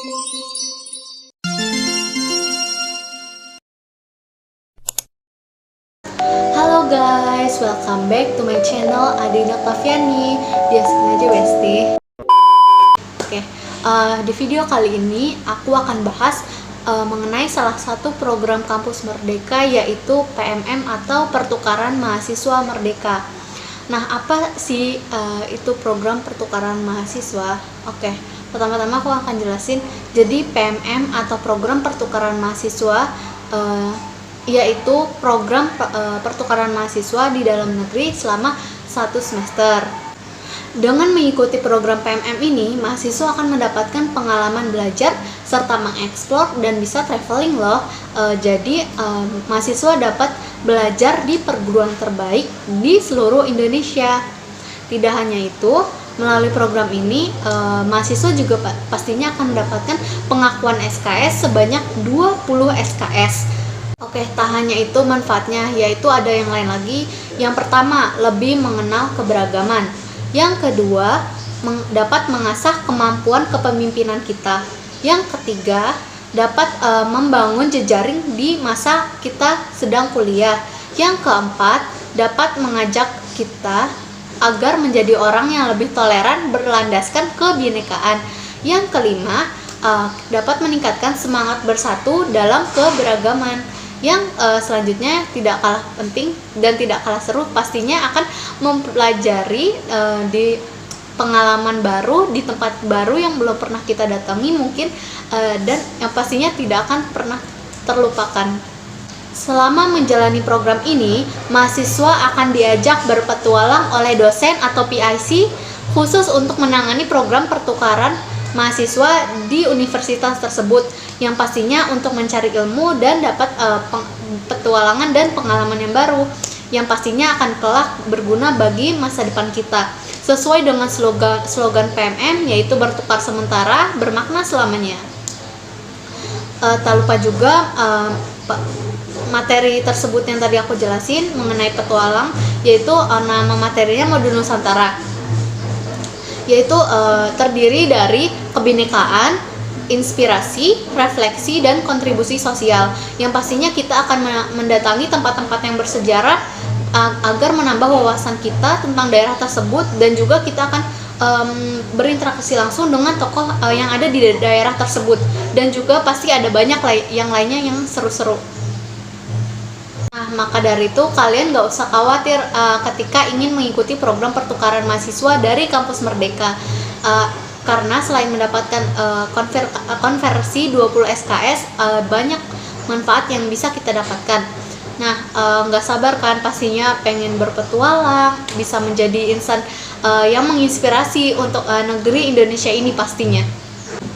Halo guys, welcome back to my channel Adina Octaviani. Biasain aja Besti. Oke, di video kali ini aku akan bahas mengenai salah satu program Kampus Merdeka, yaitu PMM atau Pertukaran Mahasiswa Merdeka. Nah, apa sih itu program pertukaran mahasiswa? Oke, pertama-tama aku akan jelasin. Jadi PMM atau program pertukaran mahasiswa yaitu program pertukaran mahasiswa di dalam negeri selama 1 semester. Dengan mengikuti program PMM ini, mahasiswa akan mendapatkan pengalaman belajar serta mengeksplor dan bisa traveling loh. Jadi mahasiswa dapat belajar di perguruan terbaik di seluruh Indonesia. Tidak hanya itu, melalui program ini mahasiswa juga pastinya akan mendapatkan pengakuan SKS sebanyak 20 SKS. Oke, tak hanya itu manfaatnya, yaitu ada yang lain lagi. Yang pertama, lebih mengenal keberagaman. Yang kedua, dapat mengasah kemampuan kepemimpinan kita. Yang ketiga, dapat membangun jejaring di masa kita sedang kuliah. Yang keempat, dapat mengajak kita agar menjadi orang yang lebih toleran berlandaskan kebinekaan. Yang kelima, dapat meningkatkan semangat bersatu dalam keberagaman. Yang selanjutnya tidak kalah penting dan tidak kalah seru, pastinya akan mempelajari di pengalaman baru, di tempat baru yang belum pernah kita datangi mungkin, dan yang pastinya tidak akan pernah terlupakan. Selama menjalani program ini, mahasiswa akan diajak berpetualang oleh dosen atau PIC khusus untuk menangani program pertukaran mahasiswa di universitas tersebut, yang pastinya untuk mencari ilmu dan dapat petualangan dan pengalaman yang baru, yang pastinya akan kelak berguna bagi masa depan kita. Sesuai dengan slogan PMM, yaitu bertukar sementara, bermakna selamanya. Tak lupa juga materi tersebut yang tadi aku jelasin mengenai petualang, yaitu nama materinya Mode Nusantara, yaitu terdiri dari kebinekaan, inspirasi, refleksi, dan kontribusi sosial, yang pastinya kita akan mendatangi tempat-tempat yang bersejarah agar menambah wawasan kita tentang daerah tersebut, dan juga kita akan berinteraksi langsung dengan tokoh yang ada di daerah tersebut, dan juga pasti ada banyak yang lainnya yang seru-seru. Nah, maka dari itu kalian gak usah khawatir ketika ingin mengikuti program pertukaran mahasiswa dari Kampus Merdeka, karena selain mendapatkan konversi 20 SKS, banyak manfaat yang bisa kita dapatkan. Nah, gak sabar kan pastinya pengen berpetualang, bisa menjadi insan yang menginspirasi untuk negeri Indonesia ini pastinya.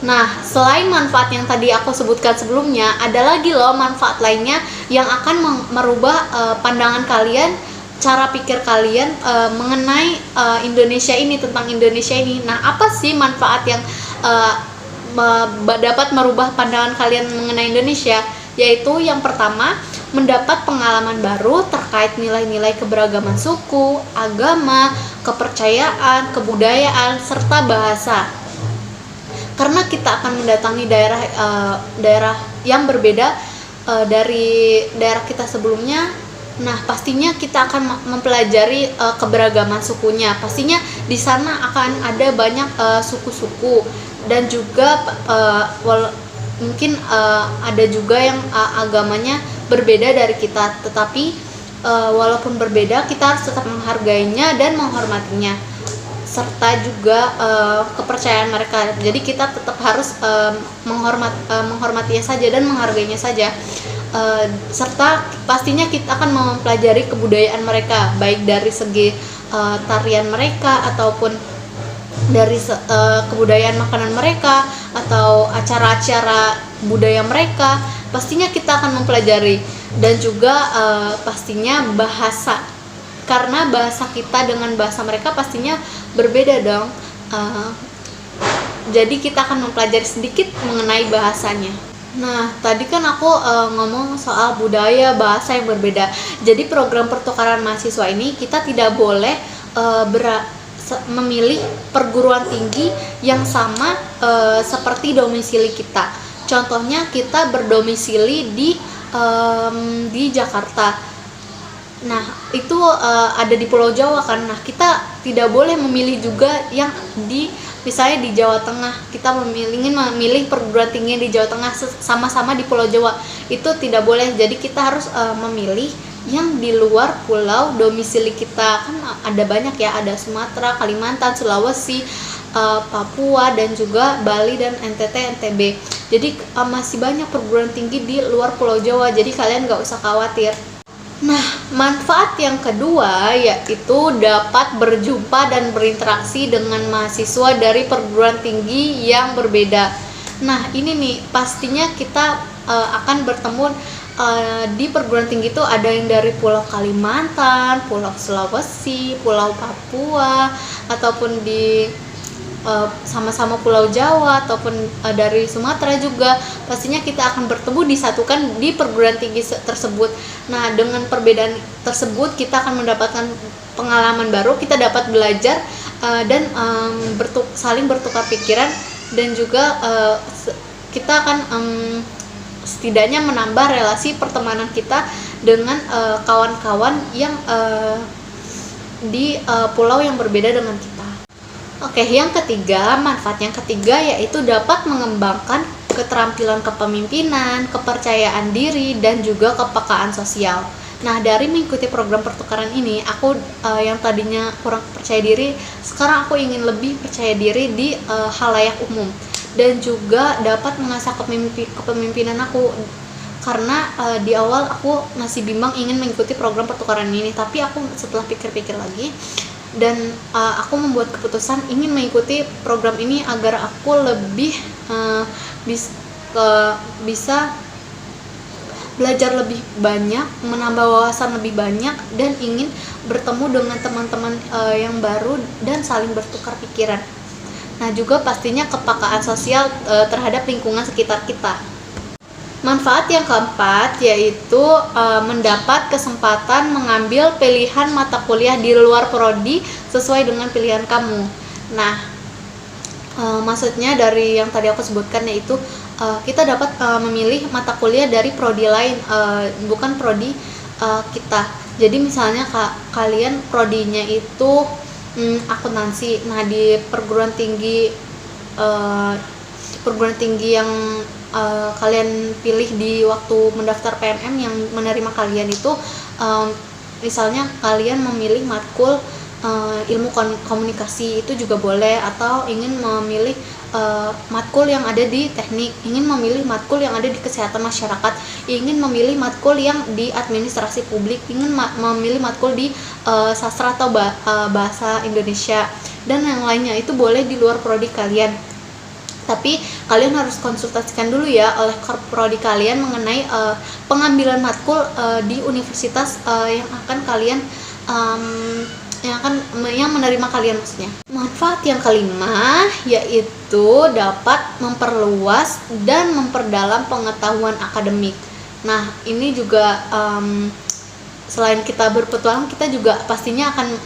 Nah, selain manfaat yang tadi aku sebutkan sebelumnya, ada lagi loh manfaat lainnya yang akan merubah pandangan kalian, cara pikir kalian mengenai Indonesia ini, tentang Indonesia ini. Nah, apa sih manfaat yang dapat merubah pandangan kalian mengenai Indonesia? Yaitu yang pertama, mendapat pengalaman baru terkait nilai-nilai keberagaman suku, agama, kepercayaan, kebudayaan, serta bahasa. Karena kita akan mendatangi daerah yang berbeda dari daerah kita sebelumnya. Nah, pastinya kita akan mempelajari keberagaman sukunya. Pastinya di sana akan ada banyak suku-suku, dan juga mungkin ada juga yang agamanya berbeda dari kita. Tetapi walaupun berbeda, kita harus tetap menghargainya dan menghormatinya, serta juga kepercayaan mereka. Jadi kita tetap harus menghormatinya saja dan menghargainya saja. Serta pastinya kita akan mempelajari kebudayaan mereka, baik dari segi tarian mereka, ataupun dari kebudayaan makanan mereka, atau acara-acara budaya mereka. Pastinya kita akan mempelajari. Dan juga pastinya bahasa, karena bahasa kita dengan bahasa mereka pastinya berbeda dong. Jadi kita akan mempelajari sedikit mengenai bahasanya. Nah, tadi kan aku ngomong soal budaya, bahasa yang berbeda. Jadi program pertukaran mahasiswa ini kita tidak boleh memilih perguruan tinggi yang sama seperti domisili kita. Contohnya kita berdomisili di Jakarta. Nah, itu ada di Pulau Jawa kan. Nah, kita tidak boleh memilih juga yang misalnya di Jawa Tengah. Kita ingin memilih perguruan tinggi di Jawa Tengah sama-sama di Pulau Jawa. Itu tidak boleh. Jadi kita harus memilih yang di luar pulau domisili kita. Kan ada banyak ya, ada Sumatera, Kalimantan, Sulawesi, Papua, dan juga Bali dan NTT, NTB. Jadi masih banyak perguruan tinggi di luar Pulau Jawa. Jadi kalian nggak usah khawatir. Nah, manfaat yang kedua yaitu dapat berjumpa dan berinteraksi dengan mahasiswa dari perguruan tinggi yang berbeda. Nah, ini nih pastinya kita akan bertemu di perguruan tinggi itu ada yang dari Pulau Kalimantan, Pulau Sulawesi, Pulau Papua, ataupun di sama-sama Pulau Jawa ataupun dari Sumatera juga. Pastinya kita akan bertemu disatukan di perguruan tinggi tersebut. Nah, dengan perbedaan tersebut kita akan mendapatkan pengalaman baru, kita dapat belajar dan saling bertukar pikiran, dan juga kita akan setidaknya menambah relasi pertemanan kita dengan kawan-kawan yang di pulau yang berbeda dengan kita. Oke, yang ketiga, manfaat yang ketiga yaitu dapat mengembangkan keterampilan kepemimpinan, kepercayaan diri, dan juga kepekaan sosial. Nah, dari mengikuti program pertukaran ini, aku yang tadinya kurang percaya diri, sekarang aku ingin lebih percaya diri di halayak umum, dan juga dapat mengasah kepemimpinan aku. Karena di awal aku masih bimbang ingin mengikuti program pertukaran ini, tapi aku setelah pikir-pikir lagi, dan aku membuat keputusan ingin mengikuti program ini agar aku lebih bisa belajar lebih banyak, menambah wawasan lebih banyak, dan ingin bertemu dengan teman-teman yang baru dan saling bertukar pikiran. Nah, juga pastinya kepekaan sosial terhadap lingkungan sekitar kita. Manfaat yang keempat yaitu mendapat kesempatan mengambil pilihan mata kuliah di luar prodi sesuai dengan pilihan kamu. Nah, maksudnya dari yang tadi aku sebutkan yaitu kita dapat memilih mata kuliah dari prodi lain, bukan prodi kita. Jadi misalnya kalian prodinya itu akuntansi. Nah, di perguruan tinggi yang kalian pilih di waktu mendaftar PNM yang menerima kalian itu, misalnya kalian memilih matkul ilmu komunikasi, itu juga boleh, atau ingin memilih matkul yang ada di teknik, ingin memilih matkul yang ada di kesehatan masyarakat, ingin memilih matkul yang di administrasi publik, ingin memilih matkul di sastra atau bahasa Indonesia, dan yang lainnya. Itu boleh di luar prodi kalian. Tapi kalian harus konsultasikan dulu ya oleh prodi kalian mengenai pengambilan matkul di universitas yang akan kalian yang menerima kalian maksudnya. Manfaat yang kelima yaitu dapat memperluas dan memperdalam pengetahuan akademik. Nah, ini juga selain kita berpetualang, kita juga pastinya akan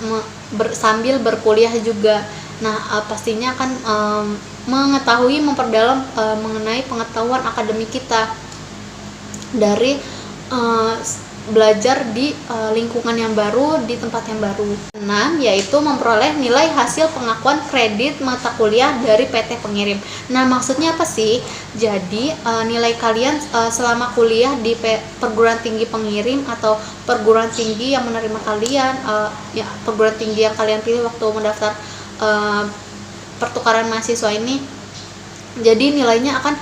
sambil berkuliah juga. Nah, pastinya akan mengetahui, memperdalam mengenai pengetahuan akademik kita dari belajar di lingkungan yang baru, di tempat yang baru. 6 yaitu memperoleh nilai hasil pengakuan kredit mata kuliah dari PT pengirim. Nah, maksudnya apa sih? Jadi nilai kalian selama kuliah di perguruan tinggi pengirim atau perguruan tinggi yang menerima kalian, perguruan tinggi yang kalian pilih waktu mendaftar pertukaran mahasiswa ini, jadi nilainya akan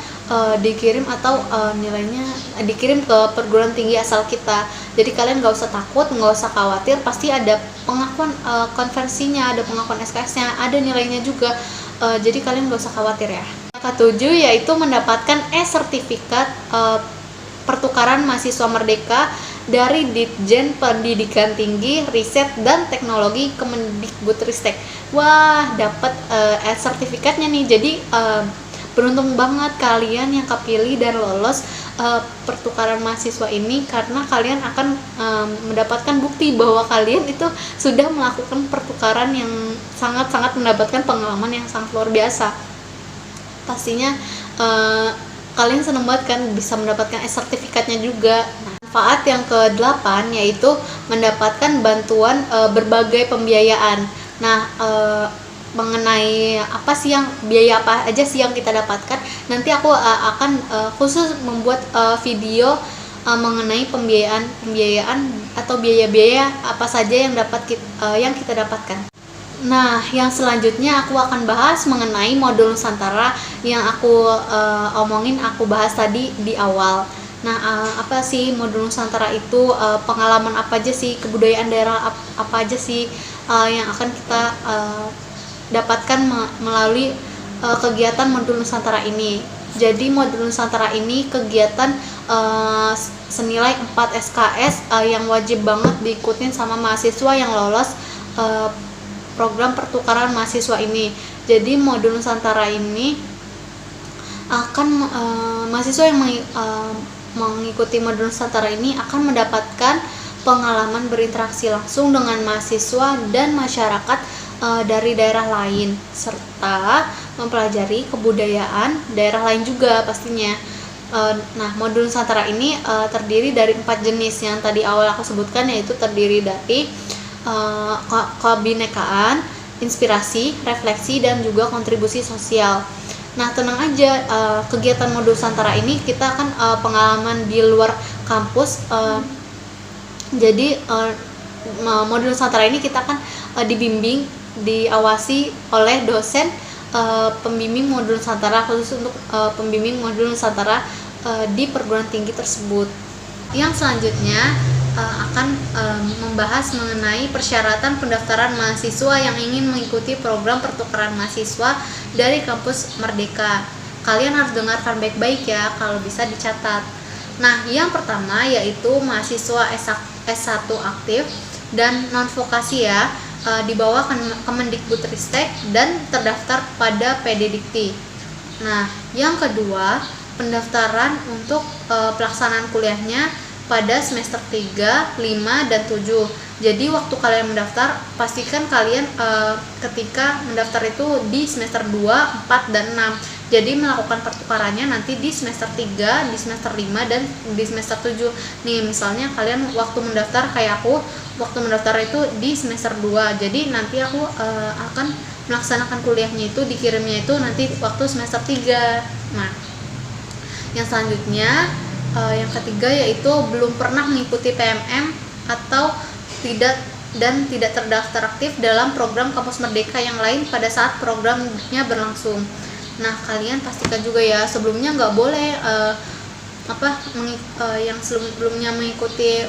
dikirim atau nilainya dikirim ke perguruan tinggi asal kita. Jadi kalian nggak usah takut, nggak usah khawatir, pasti ada pengakuan konversinya, ada pengakuan SKS-nya, ada nilainya juga. Jadi kalian nggak usah khawatir ya. Yang ketujuh yaitu mendapatkan sertifikat pertukaran mahasiswa merdeka dari Ditjen Pendidikan Tinggi, Riset dan Teknologi Kemendikbudristek. Wah, dapat sertifikatnya nih. Jadi beruntung banget kalian yang kepilih dan lolos pertukaran mahasiswa ini karena kalian akan mendapatkan bukti bahwa kalian itu sudah melakukan pertukaran yang sangat-sangat mendapatkan pengalaman yang sangat luar biasa. Pastinya kalian senang banget kan bisa mendapatkan sertifikatnya juga. Nah, manfaat yang ke-8 yaitu mendapatkan bantuan berbagai pembiayaan. Nah, mengenai apa sih yang biaya apa aja sih yang kita dapatkan, nanti aku akan khusus membuat video mengenai pembiayaan atau biaya-biaya apa saja yang yang kita dapatkan. Nah, yang selanjutnya aku akan bahas mengenai modul Nusantara yang aku aku bahas tadi di awal. Nah, apa sih modul Nusantara itu, pengalaman apa aja sih, kebudayaan daerah apa aja sih yang akan kita dapatkan melalui kegiatan modul Nusantara ini. Jadi modul Nusantara ini kegiatan senilai 4 SKS yang wajib banget diikutin sama mahasiswa yang lolos program pertukaran mahasiswa ini. Jadi modul Nusantara ini akan mahasiswa yang mengikuti modul Nusantara ini akan mendapatkan pengalaman berinteraksi langsung dengan mahasiswa dan masyarakat dari daerah lain, serta mempelajari kebudayaan daerah lain juga pastinya. Nah, modul Nusantara ini terdiri dari 4 jenis yang tadi awal aku sebutkan, yaitu terdiri dari kebinekaan, inspirasi, refleksi, dan juga kontribusi sosial. Nah, tenang aja, kegiatan modul Nusantara ini kita akan pengalaman di luar kampus. Jadi modul Nusantara ini kita akan dibimbing, diawasi oleh dosen pembimbing modul Nusantara, khusus untuk pembimbing modul Nusantara di perguruan tinggi tersebut. Yang selanjutnya akan membahas mengenai persyaratan pendaftaran mahasiswa yang ingin mengikuti program pertukaran mahasiswa dari kampus Merdeka. Kalian harus dengarkan baik-baik ya, kalau bisa dicatat. Nah, yang pertama yaitu mahasiswa S1 aktif dan non-vokasi ya, di bawah Kemendikbudristek dan terdaftar pada PD Dikti. Nah, yang kedua, pendaftaran untuk pelaksanaan kuliahnya pada semester 3, 5, dan 7. Jadi waktu kalian mendaftar, pastikan kalian ketika mendaftar itu di semester 2, 4, dan 6. Jadi melakukan pertukarannya nanti di semester 3, di semester 5, dan di semester 7. Nih, misalnya kalian waktu mendaftar kayak aku, waktu mendaftar itu di semester 2. Jadi nanti aku akan melaksanakan kuliahnya itu, dikirimnya itu nanti waktu semester 3. Nah, yang selanjutnya yang ketiga yaitu belum pernah mengikuti PMM atau tidak terdaftar aktif dalam program Kampus Merdeka yang lain pada saat programnya berlangsung. Nah, kalian pastikan juga ya, sebelumnya nggak boleh yang sebelumnya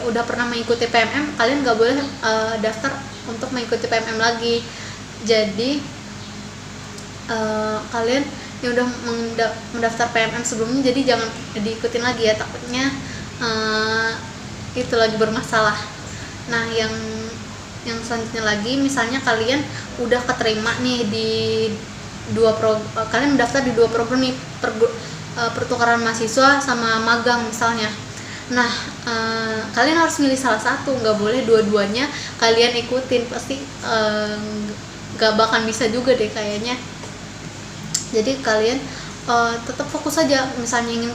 udah pernah mengikuti PMM, kalian nggak boleh daftar untuk mengikuti PMM lagi. Jadi kalian yang udah mendaftar PMM sebelumnya, jadi jangan diikutin lagi ya, takutnya itu lagi bermasalah. Nah, yang selanjutnya lagi, misalnya kalian udah keterima nih di kalian mendaftar di 2 program nih, pertukaran mahasiswa sama magang misalnya. Nah, kalian harus milih salah satu, nggak boleh dua-duanya kalian ikutin, pasti nggak bakal bisa juga deh kayaknya. Jadi kalian tetap fokus aja, misalnya ingin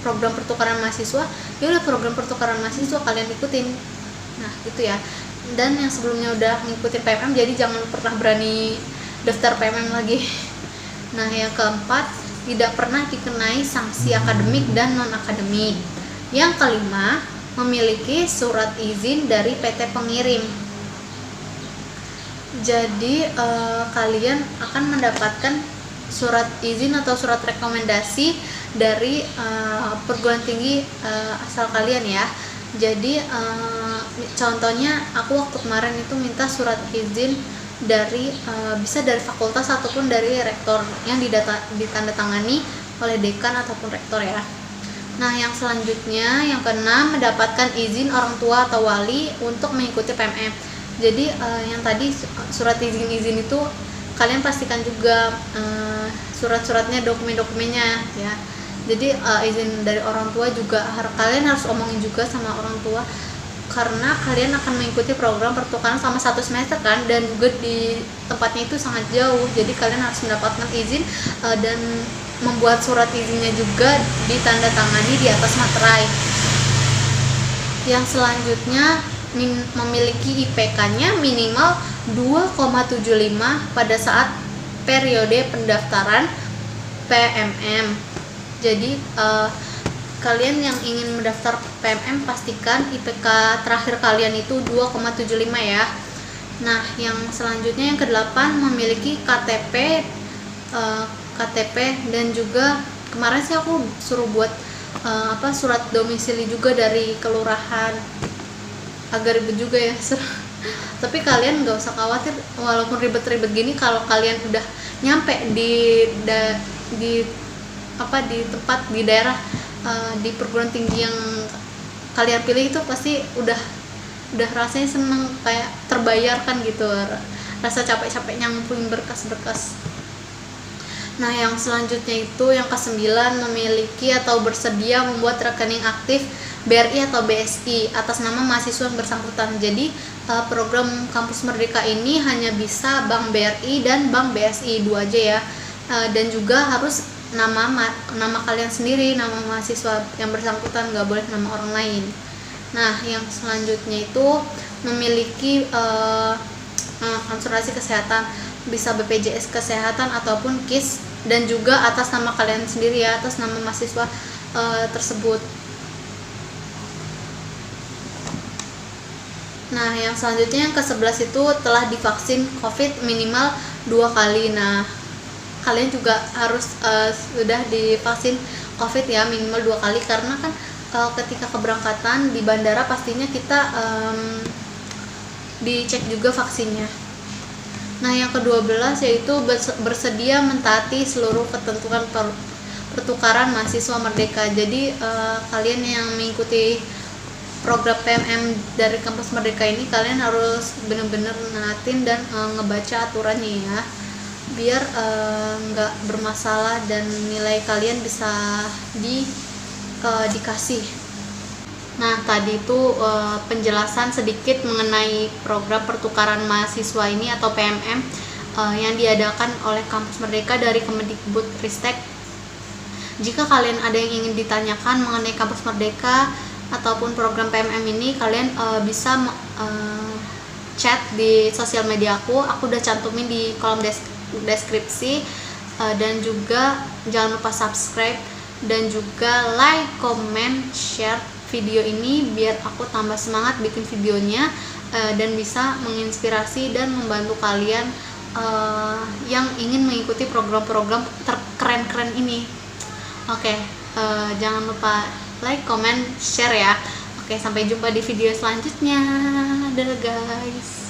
program pertukaran mahasiswa, ya udah program pertukaran mahasiswa kalian ikutin. Nah, gitu ya. Dan yang sebelumnya udah ngikutin PMM, jadi jangan pernah berani daftar PMM lagi. Nah, yang keempat, tidak pernah dikenai sanksi akademik dan non-akademik. Yang kelima, memiliki surat izin dari PT pengirim. Jadi kalian akan mendapatkan surat izin atau surat rekomendasi dari perguruan tinggi asal kalian ya. Jadi contohnya aku waktu kemarin itu minta surat izin dari bisa dari fakultas ataupun dari rektor yang ditandatangani oleh dekan ataupun rektor ya. Nah, yang selanjutnya yang keenam, mendapatkan izin orang tua atau wali untuk mengikuti PMM. Jadi yang tadi surat izin itu kalian pastikan juga surat-suratnya, dokumen-dokumennya ya. Jadi izin dari orang tua juga kalian harus omongin juga sama orang tua, karena kalian akan mengikuti program pertukaran selama 1 semester kan, dan juga di tempatnya itu sangat jauh, jadi kalian harus mendapatkan izin dan membuat surat izinnya juga ditandatangani di atas materai. Yang selanjutnya memiliki IPK-nya minimal 2,75 pada saat periode pendaftaran PMM. Jadi kalian yang ingin mendaftar PMM pastikan IPK terakhir kalian itu 2,75 ya. Nah, yang selanjutnya yang ke-8 memiliki KTP dan juga kemarin sih aku suruh buat surat domisili juga dari kelurahan. Agak ribet juga ya. Tapi kalian nggak usah khawatir, walaupun ribet-ribet gini, kalau kalian udah nyampe di tempat di daerah di perguruan tinggi yang kalian pilih itu pasti udah rasanya seneng, kayak terbayarkan gitu rasa capek-capeknya ngumpulin berkas-berkas. Nah, yang selanjutnya itu yang ke-9 memiliki atau bersedia membuat rekening aktif BRI atau BSI atas nama mahasiswa yang bersangkutan. Jadi program Kampus Merdeka ini hanya bisa Bank BRI dan Bank BSI, 2 aja ya. Dan juga harus nama kalian sendiri, nama mahasiswa yang bersangkutan, nggak boleh nama orang lain. Nah, yang selanjutnya itu memiliki asuransi kesehatan, bisa BPJS kesehatan ataupun KIS, dan juga atas nama kalian sendiri ya, atas nama mahasiswa tersebut. Nah, yang selanjutnya yang ke-11 itu telah divaksin COVID minimal 2 kali. Nah, kalian juga harus sudah divaksin COVID ya minimal 2 kali, karena kan ketika keberangkatan di bandara pastinya kita dicek juga vaksinnya. Nah, yang ke-12 yaitu bersedia mentaati seluruh ketentuan pertukaran mahasiswa Merdeka. Jadi kalian yang mengikuti program PMM dari Kampus Merdeka ini, kalian harus benar-benar naatin dan ngebaca aturannya ya, biar nggak bermasalah dan nilai kalian bisa dikasih. Nah, tadi itu penjelasan sedikit mengenai program pertukaran mahasiswa ini atau PMM yang diadakan oleh Kampus Merdeka dari Kemendikbudristek. Jika kalian ada yang ingin ditanyakan mengenai Kampus Merdeka ataupun program PMM ini, kalian bisa chat di sosial media aku udah cantumin di kolom deskripsi, dan juga jangan lupa subscribe dan juga like, comment, share video ini biar aku tambah semangat bikin videonya dan bisa menginspirasi dan membantu kalian yang ingin mengikuti program-program keren-keren ini. Oke, jangan lupa like, comment, share ya. Oke, sampai jumpa di video selanjutnya. Dadah guys.